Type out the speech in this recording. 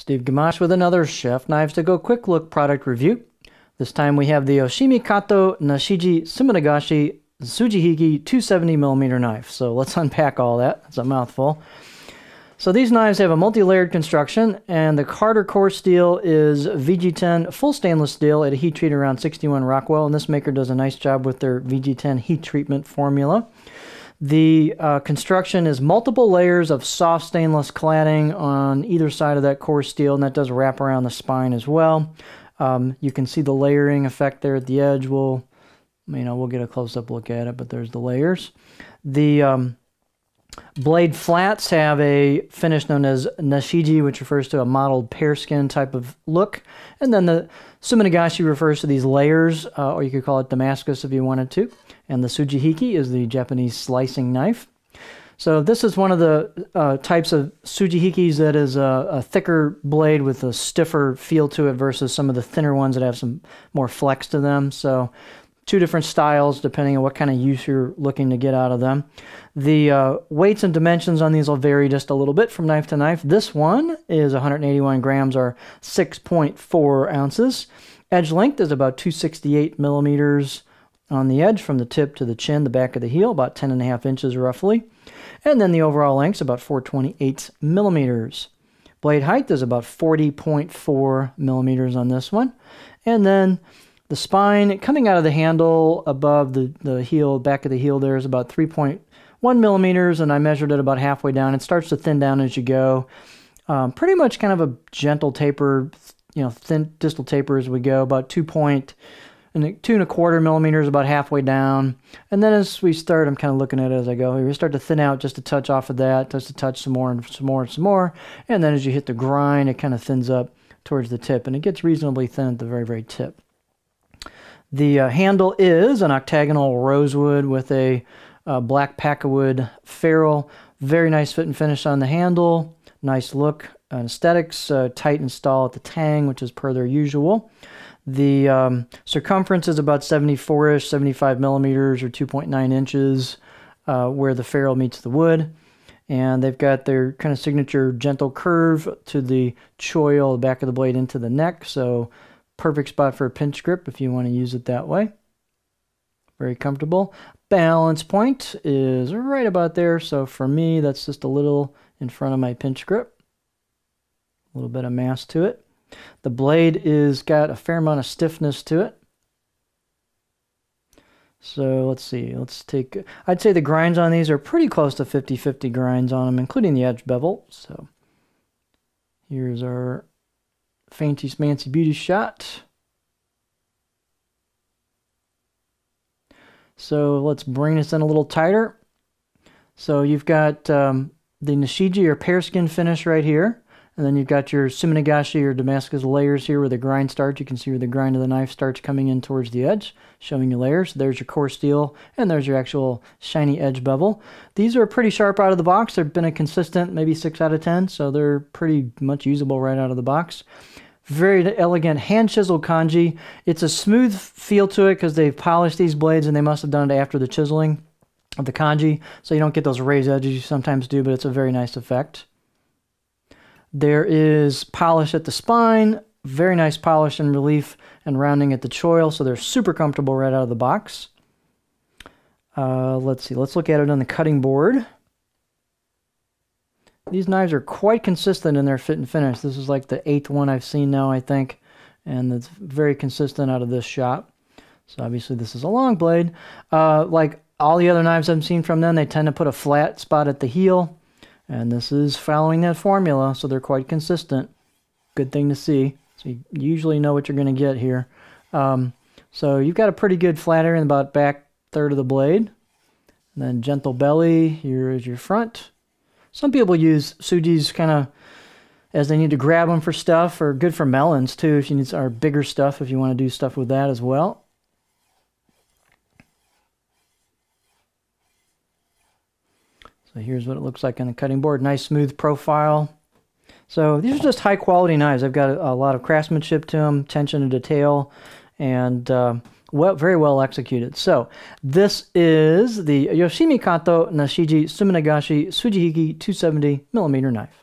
Steve Gamache with another Chef Knives to Go quick look product review. This time we have the Kato Nashiji Suminagashi Sujihiki 270mm knife. So let's unpack all that. It's a mouthful. So these knives have a multi-layered construction, and the harder core steel is VG10 full stainless steel at a heat treat around 61 Rockwell, and this maker does a nice job with their VG10 heat treatment formula. The construction is multiple layers of soft stainless cladding on either side of that core steel, and that does wrap around the spine as well. You can see the layering effect there at the edge. We'll get a close-up look at it, but there's the layers. The blade flats have a finish known as Nashiji, which refers to a mottled pear skin type of look. And then the Suminagashi refers to these layers, or you could call it Damascus if you wanted to. And the Sujihiki is the Japanese slicing knife. So this is one of the types of Sujihikis that is a thicker blade with a stiffer feel to it versus some of the thinner ones that have some more flex to them. So two different styles depending on what kind of use you're looking to get out of them. The weights and dimensions on these will vary just a little bit from knife to knife. This one is 181 grams or 6.4 ounces. Edge length is about 268 millimeters on the edge from the tip to the chin, the back of the heel, about 10.5 inches roughly. And then the overall length is about 428 millimeters. Blade height is about 40.4 millimeters on this one. And then the spine coming out of the handle above the heel, back of the heel there is about 3.1 millimeters, and I measured it about halfway down. It starts to thin down as you go. Pretty much kind of a gentle taper, thin distal taper as we go, about 2.25 millimeters, about halfway down. And then as we start, I'm kind of looking at it as I go. We start to thin out just a touch off of that, just to touch some more and some more and some more. And then as you hit the grind, it kind of thins up towards the tip, and it gets reasonably thin at the very, very tip. The handle is an octagonal rosewood with a black packawood ferrule. Very nice fit and finish on the handle. Nice look and aesthetics. Tight install at the tang, which is per their usual. The circumference is about 74-ish, 75 millimeters or 2.9 inches where the ferrule meets the wood. And they've got their kind of signature gentle curve to the choil, the back of the blade into the neck. So perfect spot for a pinch grip if you want to use it that way. Very comfortable. Balance point is right about there. So for me, that's just a little in front of my pinch grip. A little bit of mass to it. The blade is got a fair amount of stiffness to it. So let's see. I'd say the grinds on these are pretty close to 50-50 grinds on them, including the edge bevel. So here's our fancy smancy beauty shot. So let's bring this in a little tighter. So you've got the Nashiji or pear skin finish right here. And then you've got your Suminagashi or Damascus layers here where the grind starts. You can see where the grind of the knife starts coming in towards the edge, showing you layers. There's your core steel, and there's your actual shiny edge bevel. These are pretty sharp out of the box. They've been a consistent maybe 6 out of 10, so they're pretty much usable right out of the box. Very elegant hand-chiseled kanji. It's a smooth feel to it because they've polished these blades, and they must have done it after the chiseling of the kanji, so you don't get those raised edges you sometimes do, but it's a very nice effect. There is polish at the spine, very nice polish and relief and rounding at the choil, so they're super comfortable right out of the box. Let's see, let's look at it on the cutting board. These knives are quite consistent in their fit and finish. This is like the 8th one I've seen now, I think, and it's very consistent out of this shop. So obviously this is a long blade. Like all the other knives I've seen from them, they tend to put a flat spot at the heel. And this is following that formula, so they're quite consistent. Good thing to see. So you usually know what you're going to get here. So you've got a pretty good flat area in the about back third of the blade. And then gentle belly, here is your front. Some people use Sujis kind of as they need to grab them for stuff, or good for melons too, if you need our bigger stuff, if you want to do stuff with that as well. So here's what it looks like on the cutting board. Nice smooth profile. So these are just high quality knives. They've got a lot of craftsmanship to them, attention to detail, and very well executed. So this is the Kato Nashiji Suminagashi Sujihiki 270mm knife.